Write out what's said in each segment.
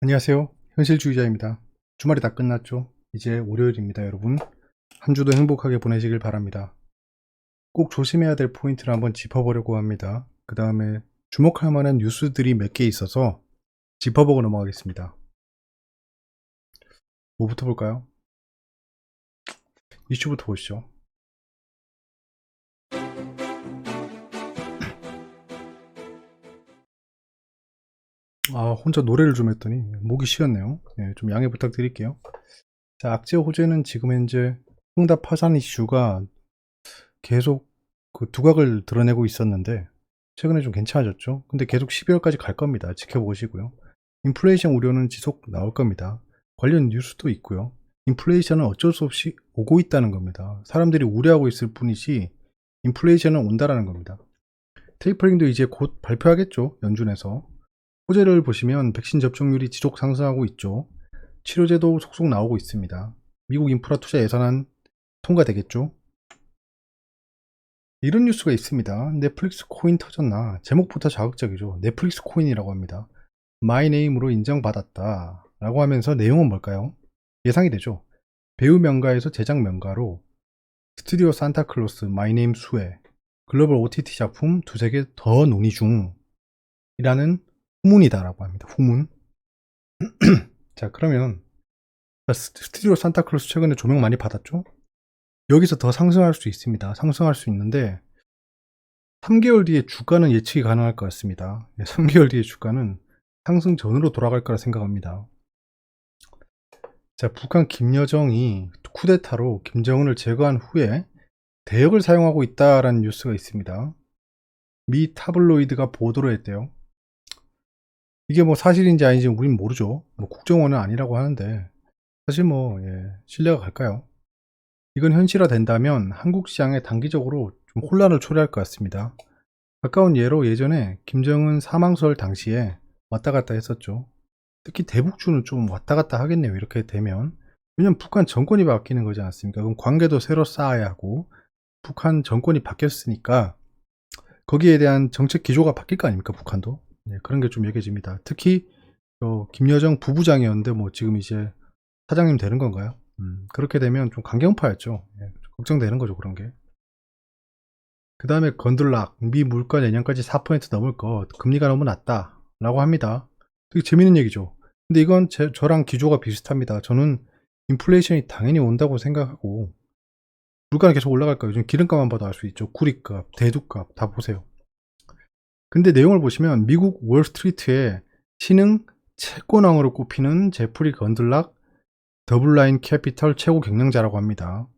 안녕하세요. 현실주의자입니다. 주말이 다 끝났죠? 이제 월요일입니다, 여러분. 한 주도 행복하게 보내시길 바랍니다. 꼭 조심해야 될 포인트를 한번 짚어보려고 합니다. 그 다음에 주목할 만한 뉴스들이 몇 개 있어서 짚어보고 넘어가겠습니다. 뭐부터 볼까요? 이슈부터 보시죠. 혼자 노래를 좀 했더니 목이 쉬었네요. 좀 양해 부탁드릴게요. 자, 악재 호재는 지금 현재 응답 파산 이슈가 계속 그 두각을 드러내고 있었는데 최근에 좀 괜찮아졌죠. 근데 계속 12월까지 갈 겁니다. 지켜보시고요. 인플레이션 우려는 지속 나올 겁니다. 관련 뉴스도 있고요. 인플레이션은 어쩔 수 없이 오고 있다는 겁니다. 사람들이 우려하고 있을 뿐이지 인플레이션은 온다라는 겁니다. 테이퍼링도 이제 곧 발표하겠죠. 연준에서. 호재를 보시면 백신 접종률이 지속 상승하고 있죠. 치료제도 속속 나오고 있습니다. 미국 인프라 투자 예산안 통과되겠죠. 이런 뉴스가 있습니다. 넷플릭스 코인 터졌나? 제목부터 자극적이죠. 넷플릭스 코인이라고 합니다. 마이네임으로 인정받았다 라고 하면서 내용은 뭘까요? 예상이 되죠. 배우 명가에서 제작 명가로 스튜디오 산타클로스, 마이네임 수혜, 글로벌 OTT 작품 두세 개 더 논의 중이라는 후문이다 라고 합니다. 후문. 자, 그러면 스튜디오 산타클로스 최근에 조명 많이 받았죠? 여기서 더 상승할 수 있습니다. 상승할 수 있는데 3개월 뒤에 주가는 예측이 가능할 것 같습니다. 3개월 뒤에 주가는 상승 전으로 돌아갈 거라 생각합니다. 자, 북한 김여정이 쿠데타로 김정은을 제거한 후에 대역을 사용하고 있다라는 뉴스가 있습니다. 미 타블로이드가 보도를 했대요. 이게 뭐 사실인지 아닌지 우린 모르죠. 뭐 국정원은 아니라고 하는데 사실 신뢰가 갈까요? 이건 현실화 된다면 한국 시장에 단기적으로 좀 혼란을 초래할 것 같습니다. 가까운 예로 예전에 김정은 사망설 당시에 왔다 갔다 했었죠. 특히 대북주는 좀 왔다 갔다 하겠네요. 이렇게 되면. 왜냐면 북한 정권이 바뀌는 거지 않습니까? 그럼 관계도 새로 쌓아야 하고 북한 정권이 바뀌었으니까 거기에 대한 정책 기조가 바뀔 거 아닙니까? 북한도. 그런 게 좀 얘기해집니다. 특히 김여정 부부장이었는데 뭐 지금 이제 사장님 되는 건가요? 그렇게 되면 좀 강경파였죠. 걱정되는 거죠, 그런 게. 그 다음에 건들락, 미 물가 내년까지 4% 넘을 것, 금리가 너무 낮다 라고 합니다. 되게 재밌는 얘기죠. 근데 이건 저랑 기조가 비슷합니다. 저는 인플레이션이 당연히 온다고 생각하고 물가는 계속 올라갈 거예요. 요즘 기름값만 봐도 알 수 있죠. 구리값, 대두값 다 보세요. 근데 내용을 보시면 미국 월스트리트의 신흥 채권왕으로 꼽히는 제프리 건들락 더블라인 캐피털 최고 경영자라고 합니다.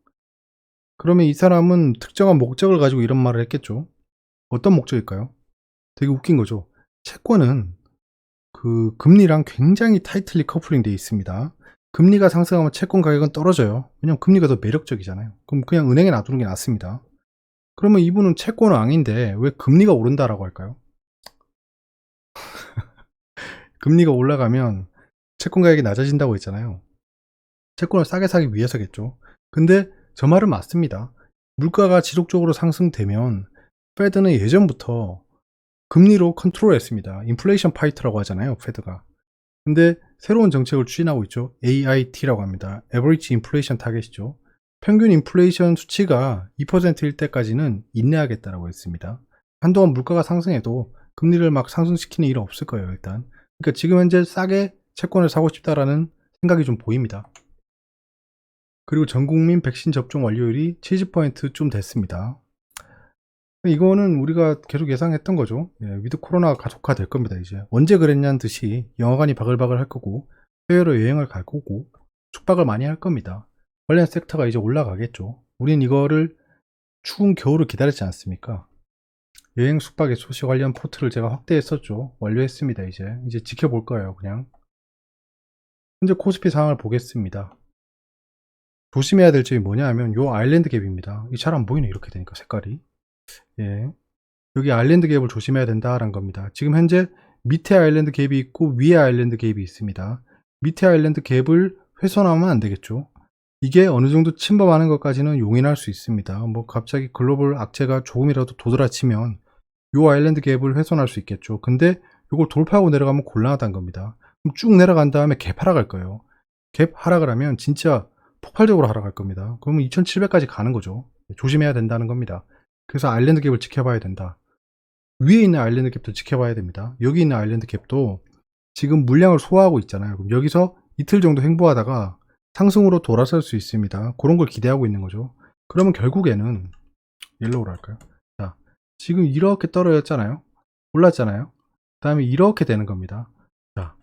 그러면 이 사람은 특정한 목적을 가지고 이런 말을 했겠죠. 어떤 목적일까요? 되게 웃긴 거죠. 채권은 그 금리랑 굉장히 타이틀리 커플링 되어 있습니다. 금리가 상승하면 채권 가격은 떨어져요. 왜냐면 금리가 더 매력적이잖아요. 그럼 그냥 은행에 놔두는 게 낫습니다. 그러면 이분은 채권 왕인데 왜 금리가 오른다라고 할까요? 금리가 올라가면 채권 가격이 낮아진다고 했잖아요. 채권을 싸게 사기 위해서겠죠. 근데 저 말은 맞습니다. 물가가 지속적으로 상승되면 페드는 예전부터 금리로 컨트롤했습니다. 인플레이션 파이터라고 하잖아요, 페드가. 근데 새로운 정책을 추진하고 있죠. AIT라고 합니다. Average Inflation Target이죠. 평균 인플레이션 수치가 2%일 때까지는 인내하겠다라고 했습니다. 한동안 물가가 상승해도 금리를 막 상승시키는 일은 없을 거예요, 일단. 그러니까 지금 현재 싸게 채권을 사고 싶다라는 생각이 좀 보입니다. 그리고 전국민 백신 접종 완료율이 70%쯤 됐습니다. 이거는 우리가 계속 예상했던 거죠. 위드 코로나가 가속화될 겁니다. 이제 언제 그랬냐는 듯이 영화관이 바글바글 할 거고 해외로 여행을 갈 거고 숙박을 많이 할 겁니다. 관련 섹터가 이제 올라가겠죠. 우린 이거를 추운 겨울을 기다렸지 않습니까? 여행 숙박의 소식 관련 포트를 제가 확대했었죠. 완료했습니다. 이제 지켜볼 거예요. 그냥 현재 코스피 상황을 보겠습니다. 조심해야 될 점이 뭐냐 하면 요 아일랜드 갭입니다. 이 잘 안 보이네, 이렇게 되니까 색깔이. 여기 아일랜드 갭을 조심해야 된다라는 겁니다. 지금 현재 밑에 아일랜드 갭이 있고 위에 아일랜드 갭이 있습니다. 밑에 아일랜드 갭을 훼손하면 안 되겠죠. 이게 어느 정도 침범하는 것까지는 용인할 수 있습니다. 뭐 갑자기 글로벌 악재가 조금이라도 도드라치면 요 아일랜드 갭을 훼손할 수 있겠죠. 근데 이걸 돌파하고 내려가면 곤란하다는 겁니다. 그럼 쭉 내려간 다음에 갭 하락할 거예요. 갭 하락을 하면 진짜 폭발적으로 하락할 겁니다. 그러면 2700까지 가는 거죠. 조심해야 된다는 겁니다. 그래서 아일랜드 갭을 지켜봐야 된다. 위에 있는 아일랜드 갭도 지켜봐야 됩니다. 여기 있는 아일랜드 갭도 지금 물량을 소화하고 있잖아요. 그럼 여기서 이틀 정도 횡보하다가 상승으로 돌아설 수 있습니다. 그런 걸 기대하고 있는 거죠. 그러면 결국에는 옐로우로 할까요? 자, 지금 이렇게 떨어졌잖아요. 올랐잖아요. 그 다음에 이렇게 되는 겁니다. 자,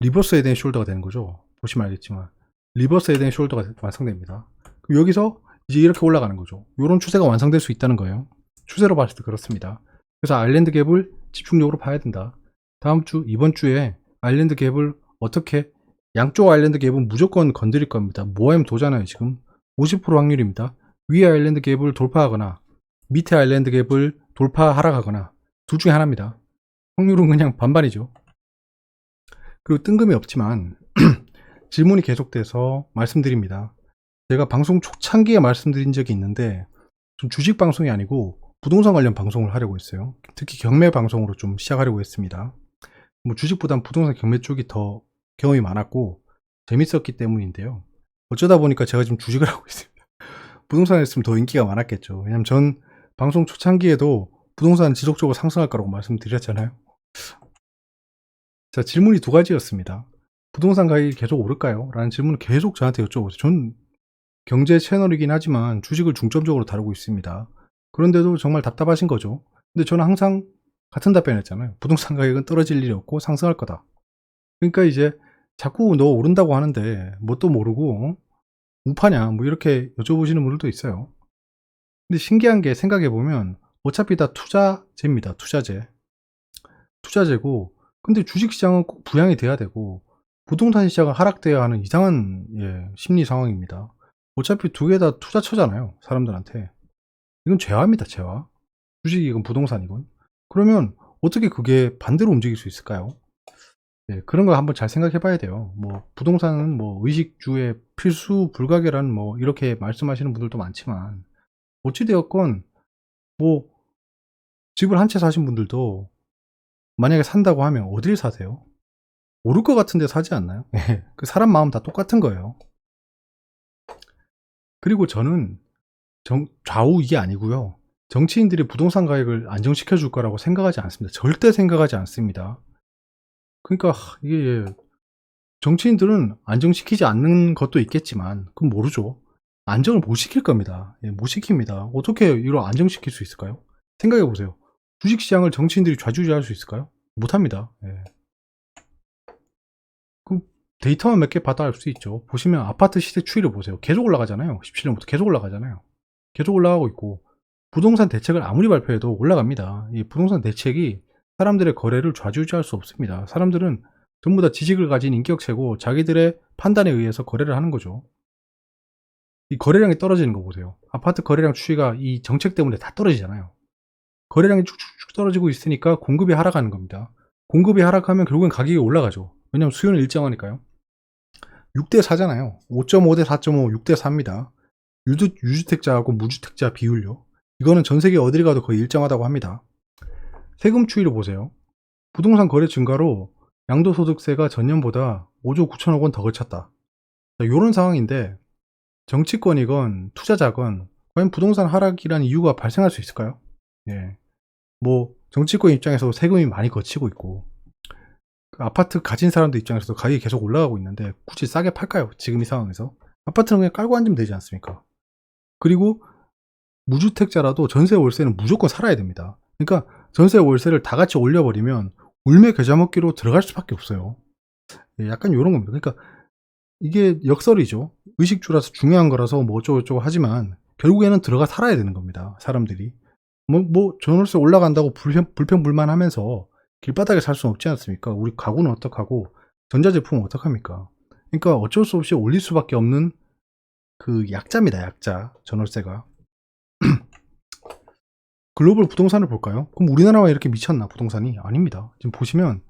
리버스 헤드 앤 숄더가 되는 거죠. 보시면 알겠지만 리버스 헤드 앤 숄더가 완성됩니다. 그럼 여기서 이제 이렇게 올라가는 거죠. 이런 추세가 완성될 수 있다는 거예요. 추세로 봤을 때 그렇습니다. 그래서 아일랜드 갭을 집중적으로 봐야 된다. 다음 주, 이번 주에 아일랜드 갭을 어떻게, 양쪽 아일랜드 갭은 무조건 건드릴 겁니다. 모엠 도잖아요. 지금 50% 확률입니다. 위에 아일랜드 갭을 돌파하거나 밑에 아일랜드 갭을 돌파하락하거나 둘 중에 하나입니다. 확률은 그냥 반반이죠. 그리고 뜬금이 없지만 질문이 계속돼서 말씀드립니다. 제가 방송 초창기에 말씀드린 적이 있는데 좀 주식 방송이 아니고 부동산 관련 방송을 하려고 했어요. 특히 경매 방송으로 좀 시작하려고 했습니다. 뭐 주식보단 부동산 경매 쪽이 더 경험이 많았고 재밌었기 때문인데요. 어쩌다 보니까 제가 지금 주식을 하고 있습니다. 부동산에 있으면 더 인기가 많았겠죠. 왜냐면 전 방송 초창기에도 부동산 지속적으로 상승할 거라고 말씀드렸잖아요. 자, 질문이 두 가지였습니다. 부동산 가격이 계속 오를까요? 라는 질문을 계속 저한테 여쭤보세요. 전 경제 채널이긴 하지만 주식을 중점적으로 다루고 있습니다. 그런데도 정말 답답하신 거죠. 근데 저는 항상 같은 답변 했잖아요. 부동산 가격은 떨어질 일이 없고 상승할 거다. 그러니까 이제 자꾸 너 오른다고 하는데 뭣도 모르고 우파냐 뭐 이렇게 여쭤보시는 분들도 있어요. 근데 신기한 게 생각해보면 어차피 다 투자재입니다. 투자재고, 근데 주식시장은 꼭 부양이 돼야 되고 부동산 시장은 하락돼야 하는 이상한 심리 상황입니다. 어차피 두 개 다 투자처잖아요. 사람들한테. 이건 재화입니다. 재화. 주식이건 부동산이건. 그러면 어떻게 그게 반대로 움직일 수 있을까요? 그런 거 한번 잘 생각해 봐야 돼요. 뭐 부동산은 뭐 의식주의 필수 불가결한 뭐 이렇게 말씀하시는 분들도 많지만 어찌 되었건 뭐 집을 한 채 사신 분들도 만약에 산다고 하면 어딜 사세요? 오를 것 같은데 사지 않나요? 그 사람 마음 다 똑같은 거예요. 그리고 저는 좌우익이 아니고요. 정치인들이 부동산 가격을 안정시켜 줄 거라고 생각하지 않습니다. 절대 생각하지 않습니다. 그러니까 이게 정치인들은 안정시키지 않는 것도 있겠지만 그건 모르죠. 안정을 못 시킬 겁니다. 못 시킵니다. 어떻게 이걸 안정시킬 수 있을까요? 생각해 보세요. 주식시장을 정치인들이 좌지우지할 수 있을까요? 못합니다. 그 데이터만 몇 개 받아 알 수 있죠. 보시면 아파트 시세 추이를 보세요. 계속 올라가잖아요. 17년부터 계속 올라가잖아요. 계속 올라가고 있고 부동산 대책을 아무리 발표해도 올라갑니다. 이 부동산 대책이 사람들의 거래를 좌지우지할 수 없습니다. 사람들은 전부 다 지식을 가진 인격체고 자기들의 판단에 의해서 거래를 하는 거죠. 이 거래량이 떨어지는 거 보세요. 아파트 거래량 추이가 이 정책 때문에 다 떨어지잖아요. 거래량이 쭉쭉쭉 떨어지고 있으니까 공급이 하락하는 겁니다. 공급이 하락하면 결국엔 가격이 올라가죠. 왜냐면 수요는 일정하니까요. 6대 4잖아요. 5.5대 4.5, 6대 4입니다. 유주택자하고 무주택자 비율요. 이거는 전 세계 어딜 가도 거의 일정하다고 합니다. 세금 추이를 보세요. 부동산 거래 증가로 양도소득세가 전년보다 5조 9천억 원 더 걸쳤다. 이런 상황인데 정치권이건 투자자건 과연 부동산 하락이라는 이유가 발생할 수 있을까요? 뭐 정치권 입장에서 세금이 많이 거치고 있고 그 아파트 가진 사람들 입장에서도 가격이 계속 올라가고 있는데 굳이 싸게 팔까요? 지금 이 상황에서 아파트는 그냥 깔고 앉으면 되지 않습니까? 그리고 무주택자라도 전세 월세는 무조건 살아야 됩니다. 그러니까 전세 월세를 다 같이 올려버리면 울며 겨자 먹기로 들어갈 수밖에 없어요. 약간 이런 겁니다. 그러니까 이게 역설이죠. 의식주라서 중요한 거라서 뭐 어쩌고저쩌고 하지만 결국에는 들어가 살아야 되는 겁니다. 사람들이 뭐 전월세 올라간다고 불평불만하면서 길바닥에 살 수는 없지 않습니까? 우리 가구는 어떡하고 전자제품은 어떡합니까? 그러니까 어쩔 수 없이 올릴 수밖에 없는 그 약자입니다. 약자 전월세가. 글로벌 부동산을 볼까요? 그럼 우리나라만 이렇게 미쳤나 부동산이? 아닙니다. 지금 보시면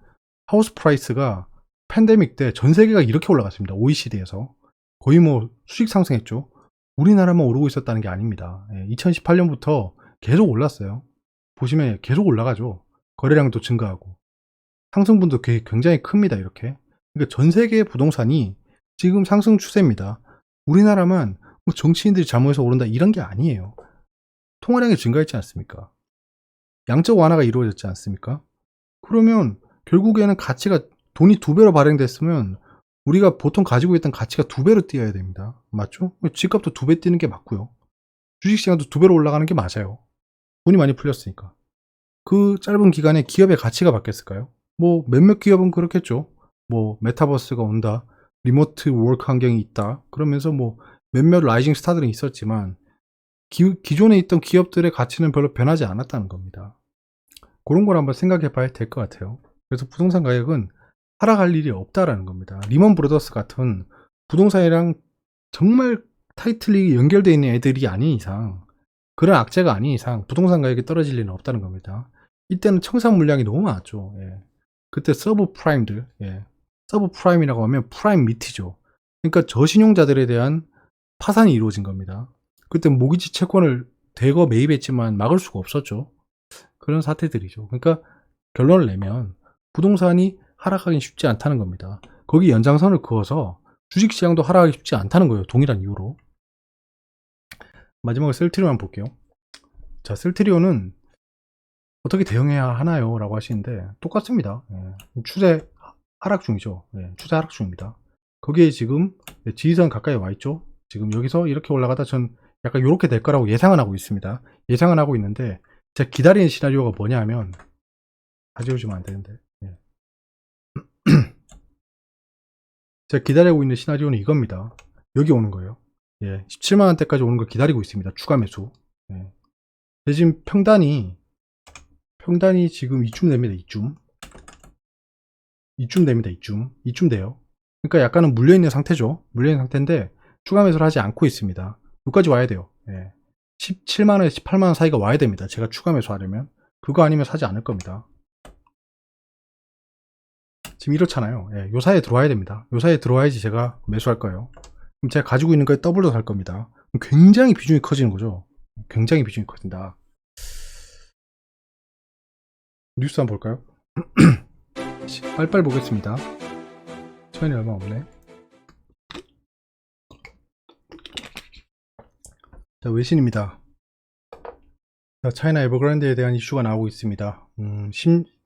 하우스 프라이스가 팬데믹 때 전 세계가 이렇게 올라갔습니다. OECD에서 거의 뭐 수직 상승했죠. 우리나라만 오르고 있었다는 게 아닙니다. 2018년부터 계속 올랐어요. 보시면 계속 올라가죠. 거래량도 증가하고 상승분도 굉장히 큽니다. 이렇게 그러니까 전 세계의 부동산이 지금 상승 추세입니다. 우리나라만 뭐 정치인들이 잘못해서 오른다 이런 게 아니에요. 통화량이 증가했지 않습니까? 양적 완화가 이루어졌지 않습니까? 그러면 결국에는 가치가 돈이 2배로 발행됐으면 우리가 보통 가지고 있던 가치가 2배로 뛰어야 됩니다. 맞죠? 집값도 2배 뛰는 게 맞고요. 주식시장도 2배로 올라가는 게 맞아요. 돈이 많이 풀렸으니까. 그 짧은 기간에 기업의 가치가 바뀌었을까요? 뭐 몇몇 기업은 그렇겠죠. 뭐 메타버스가 온다, 리모트 워크 환경이 있다, 그러면서 뭐 몇몇 라이징 스타들은 있었지만 기존에 있던 기업들의 가치는 별로 변하지 않았다는 겁니다. 그런 걸 한번 생각해 봐야 될 것 같아요. 그래서 부동산 가격은 하락할 일이 없다라는 겁니다. 리먼 브로더스 같은 부동산이랑 정말 타이틀리 연결되어 있는 애들이 아닌 이상, 그런 악재가 아닌 이상 부동산 가격이 떨어질 리는 없다는 겁니다. 이때는 청산 물량이 너무 많았죠. 예. 그때 서브 프라임들, 예. 서브 프라임이라고 하면 프라임 밑이죠. 그러니까 저신용자들에 대한 파산이 이루어진 겁니다. 그때 모기지 채권을 대거 매입했지만 막을 수가 없었죠. 그런 사태들이죠. 그러니까 결론을 내면 부동산이 하락하기 쉽지 않다는 겁니다. 거기 연장선을 그어서 주식시장도 하락하기 쉽지 않다는 거예요. 동일한 이유로. 마지막으로 셀트리온 볼게요. 자, 셀트리온은 어떻게 대응해야 하나요? 라고 하시는데 똑같습니다. 예. 추세 하락 중이죠. 예. 추세 하락 중입니다. 거기에 지금 지지선 가까이 와 있죠. 지금 여기서 이렇게 올라가다 전 약간 이렇게 될 거라고 예상은 하고 있습니다. 예상은 하고 있는데 제가 기다리는 시나리오가 뭐냐 하면 가져오시면 안 되는데 예. 제가 기다리고 있는 시나리오는 이겁니다. 여기 오는 거예요. 예. 17만원대까지 오는 걸 기다리고 있습니다. 추가 매수. 예. 지금 평단이 지금 이쯤 됩니다. 이쯤 됩니다. 이쯤 돼요. 그러니까 약간은 물려있는 상태죠. 물려있는 상태인데 추가 매수를 하지 않고 있습니다. 여기까지 와야 돼요. 예. 17만원에서 18만원 사이가 와야 됩니다. 제가 추가 매수하려면. 그거 아니면 사지 않을 겁니다. 지금 이렇잖아요. 예. 요 사이에 들어와야 됩니다. 요 사이에 들어와야지 제가 매수할 거예요. 그럼 제가 가지고 있는 거에 더블로 살 겁니다. 굉장히 비중이 커지는 거죠. 굉장히 비중이 커진다. 뉴스 한번 볼까요? 빨빨 보겠습니다. 시간이 얼마 없네. 자, 외신입니다. 자, 차이나 에버그란데에 대한 이슈가 나오고 있습니다.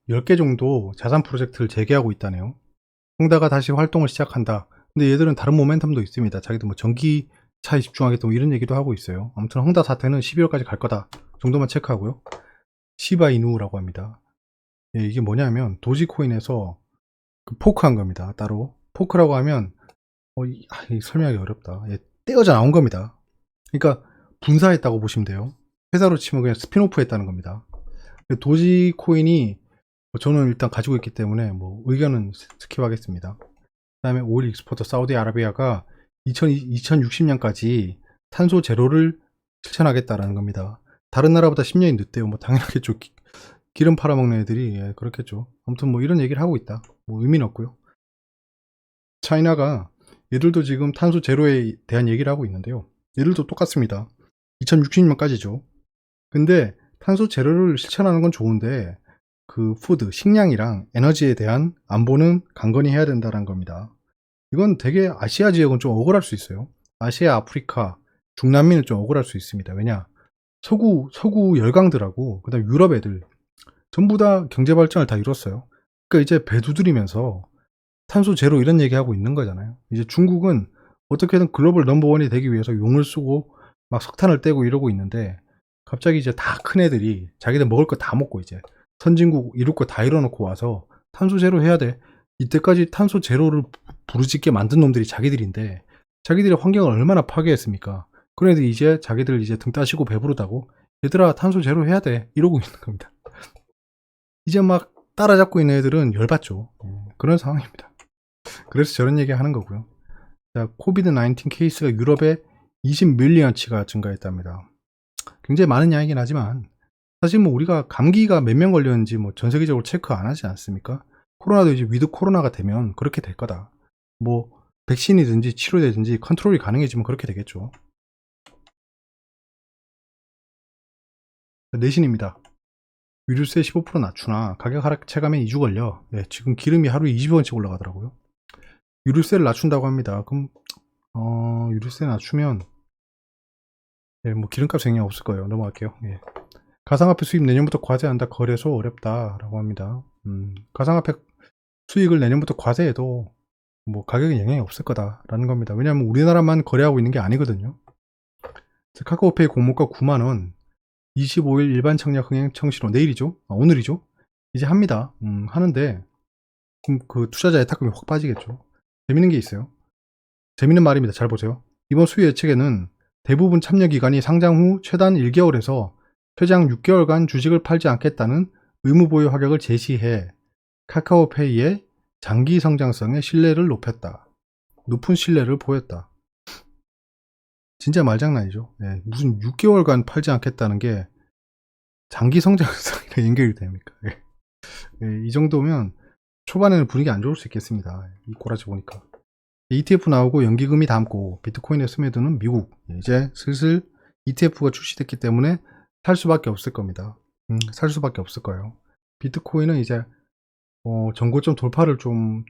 10개 정도 자산 프로젝트를 재개하고 있다네요. 홍다가 다시 활동을 시작한다. 근데 얘들은 다른 모멘텀도 있습니다. 자기도 뭐 전기차에 집중하겠다 뭐 이런 얘기도 하고 있어요. 아무튼 홍다 사태는 12월까지 갈 거다 정도만 체크하고요. 시바이누라고 합니다. 예, 이게 뭐냐면 도지코인에서 그 포크한 겁니다. 따로 포크라고 하면 설명하기 어렵다. 예, 떼어져 나온 겁니다. 그러니까 분사했다고 보시면 돼요. 회사로 치면 그냥 스피노프 했다는 겁니다. 도지코인이 저는 일단 가지고 있기 때문에 뭐 의견은 스킵하겠습니다. 그 다음에 오일 익스포터 사우디아라비아가 2060년까지 탄소 제로를 실천하겠다라는 겁니다. 다른 나라보다 10년이 늦대요. 뭐 당연하겠죠. 기름 팔아먹는 애들이 예, 그렇겠죠. 아무튼 뭐 이런 얘기를 하고 있다. 뭐 의미는 없고요. 차이나가 얘들도 지금 탄소 제로에 대한 얘기를 하고 있는데요. 얘들도 똑같습니다. 2060년까지죠. 근데 탄소 제로를 실천하는 건 좋은데 그 푸드, 식량이랑 에너지에 대한 안보는 강건히 해야 된다는 겁니다. 이건 되게 아시아 지역은 좀 억울할 수 있어요. 아시아, 아프리카, 중남미는 좀 억울할 수 있습니다. 왜냐? 서구 열강들하고 그다음 유럽 애들 전부 다 경제 발전을 다 이뤘어요. 그러니까 이제 배 두드리면서 탄소 제로 이런 얘기하고 있는 거잖아요. 이제 중국은 어떻게든 글로벌 넘버원이 되기 위해서 용을 쓰고 막 석탄을 떼고 이러고 있는데 갑자기 이제 다 큰 애들이 자기들 먹을 거 다 먹고 이제 선진국 이룰 거 다 이뤄놓고 와서 탄소 제로 해야 돼. 이때까지 탄소 제로를 부르짖게 만든 놈들이 자기들인데 자기들이 환경을 얼마나 파괴했습니까? 그런 애들이 이제 자기들 이제 등 따시고 배부르다고 얘들아 탄소 제로 해야 돼 이러고 있는 겁니다. 이제 막 따라잡고 있는 애들은 열받죠. 그런 상황입니다. 그래서 저런 얘기 하는 거고요. 자, 코비드 19 케이스가 유럽에 20밀리언치가 증가했답니다. 굉장히 많은 양이긴 하지만 사실 뭐 우리가 감기가 몇 명 걸렸는지 뭐 전 세계적으로 체크 안 하지 않습니까? 코로나도 이제 위드 코로나가 되면 그렇게 될 거다. 뭐 백신이든지 치료되든지 컨트롤이 가능해지면 그렇게 되겠죠. 내신입니다. 위류세 15% 낮추나 가격 하락 체감에 2주 걸려. 예, 지금 기름이 하루에 20원씩 올라가더라고요. 유류세를 낮춘다고 합니다. 그럼 유류세 낮추면 예, 뭐 기름값 영향 없을 거예요. 넘어갈게요. 예. 가상화폐 수입 내년부터 과세한다. 거래소 어렵다라고 합니다. 가상화폐 수익을 내년부터 과세해도 뭐 가격에 영향이 없을 거다라는 겁니다. 왜냐하면 우리나라만 거래하고 있는 게 아니거든요. 카카오페이 공모가 9만원, 25일 일반 청약 흥행 청시로 내일이죠. 오늘이죠. 이제 합니다. 하는데 그럼 그 투자자 예탁금이 확 빠지겠죠. 재밌는 게 있어요. 재밌는 말입니다. 잘 보세요. 이번 수요 예측에는 대부분 참여 기간이 상장 후 최단 1개월에서 최장 6개월간 주식을 팔지 않겠다는 의무 보유 하격을 제시해 카카오페이의 장기 성장성에 신뢰를 높였다. 높은 신뢰를 보였다. 진짜 말장난이죠. 네, 무슨 6개월간 팔지 않겠다는 게 장기 성장성이랑 연결이 됩니까? 네, 이 정도면 초반에는 분위기 안 좋을 수 있겠습니다. 이 꼬라지 보니까. ETF 나오고 연기금이 담고 비트코인에 스며드는 미국. 이제 슬슬 ETF가 출시됐기 때문에 살 수밖에 없을 겁니다. 살 수밖에 없을 거예요. 비트코인은 이제 전고점 돌파를 좀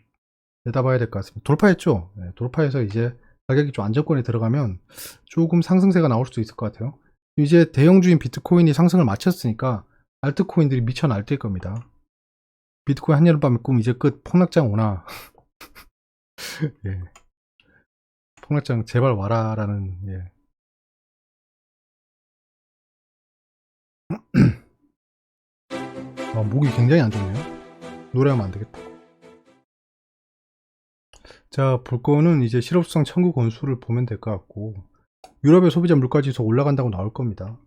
내다봐야 될 것 같습니다. 돌파했죠? 네, 돌파해서 이제 가격이 좀 안정권에 들어가면 조금 상승세가 나올 수도 있을 것 같아요. 이제 대형주인 비트코인이 상승을 마쳤으니까 알트코인들이 미쳐 날뛸 겁니다. 비트코인 한여름밤의 꿈 이제 끝. 폭락장 오나. 예. 폭락장 제발 와라라는. 예. 목이 굉장히 안 좋네요. 노래하면 안 되겠다. 자, 볼 거는 이제 실업수당 청구 건수를 보면 될 것 같고, 유럽의 소비자 물가지수 올라간다고 나올 겁니다.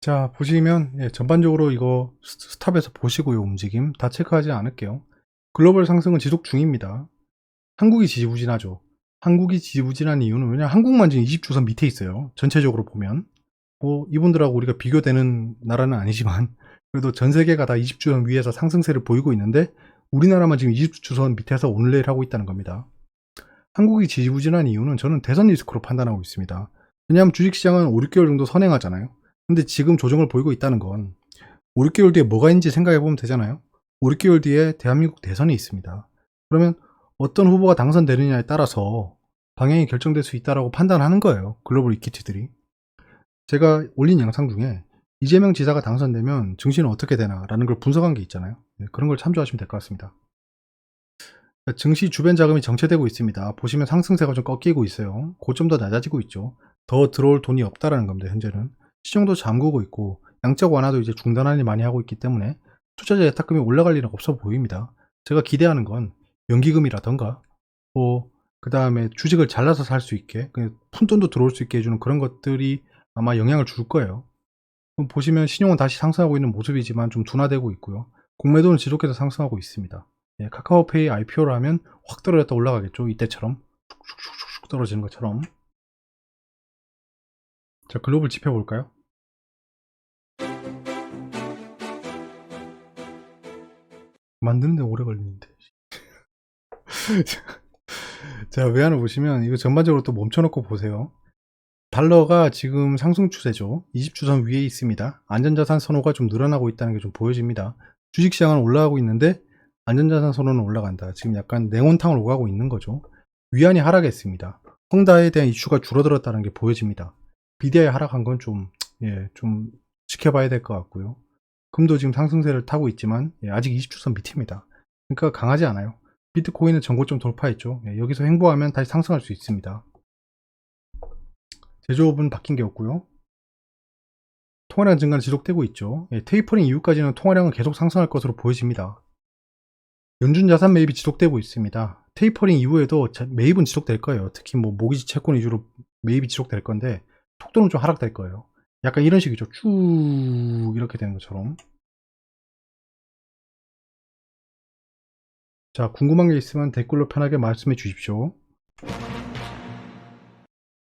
자, 보시면 예, 전반적으로 이거 스탑에서 보시고요. 움직임 다 체크하지 않을게요. 글로벌 상승은 지속 중입니다. 한국이 지지부진하죠. 한국이 지지부진한 이유는 왜냐, 한국만 지금 20주선 밑에 있어요. 전체적으로 보면 뭐 이분들하고 우리가 비교되는 나라는 아니지만 그래도 전 세계가 다 20주선 위에서 상승세를 보이고 있는데 우리나라만 지금 20주선 밑에서 오늘 내일 하고 있다는 겁니다. 한국이 지지부진한 이유는 저는 대선 리스크로 판단하고 있습니다. 왜냐하면 주식시장은 5, 6개월 정도 선행하잖아요. 근데 지금 조정을 보이고 있다는 건 5, 6개월 뒤에 뭐가 있는지 생각해 보면 되잖아요. 5, 6개월 뒤에 대한민국 대선이 있습니다. 그러면 어떤 후보가 당선되느냐에 따라서 방향이 결정될 수 있다고 판단하는 거예요. 글로벌 이퀴티들이. 제가 올린 영상 중에 이재명 지사가 당선되면 증시는 어떻게 되나라는 걸 분석한 게 있잖아요. 그런 걸 참조하시면 될 것 같습니다. 증시 주변 자금이 정체되고 있습니다. 보시면 상승세가 좀 꺾이고 있어요. 고점도 낮아지고 있죠. 더 들어올 돈이 없다라는 겁니다. 현재는 시장도 잠그고 있고 양적 완화도 이제 중단하니 많이 하고 있기 때문에 투자자 예탁금이 올라갈 일은 없어 보입니다. 제가 기대하는 건 연기금이라던가 그 다음에 주식을 잘라서 살 수 있게 푼돈도 들어올 수 있게 해주는 그런 것들이 아마 영향을 줄 거예요. 보시면 신용은 다시 상승하고 있는 모습이지만 좀 둔화되고 있고요. 공매도는 지속해서 상승하고 있습니다. 예, 카카오페이 IPO를 하면 확 떨어졌다 올라가겠죠. 이때처럼 슉슉슉슉 떨어지는 것처럼. 자, 글로벌 지표 볼까요? 만드는데 오래 걸리는데. 자, 외환을 보시면 이거 전반적으로 또 멈춰놓고 보세요. 달러가 지금 상승 추세죠. 20주선 위에 있습니다. 안전자산 선호가 좀 늘어나고 있다는 게 좀 보여집니다. 주식시장은 올라가고 있는데 안전자산 선호는 올라간다. 지금 약간 냉온탕을 오가고 있는 거죠. 위안이 하락했습니다. 헝다에 대한 이슈가 줄어들었다는 게 보여집니다. BDI 하락한 건 좀 지켜봐야 될 것 같고요. 금도 지금 상승세를 타고 있지만 아직 20주선 밑입니다. 그러니까 강하지 않아요. 비트코인은 전고점 돌파했죠. 여기서 횡보하면 다시 상승할 수 있습니다. 제조업은 바뀐 게 없고요. 통화량 증가는 지속되고 있죠. 테이퍼링 이후까지는 통화량은 계속 상승할 것으로 보여집니다. 연준 자산 매입이 지속되고 있습니다. 테이퍼링 이후에도 매입은 지속될 거예요. 특히 뭐 모기지 채권 위주로 매입이 지속될 건데 속도는 좀 하락될 거예요. 약간 이런 식이죠. 쭉 이렇게 되는 것처럼. 자, 궁금한 게 있으면 댓글로 편하게 말씀해 주십시오.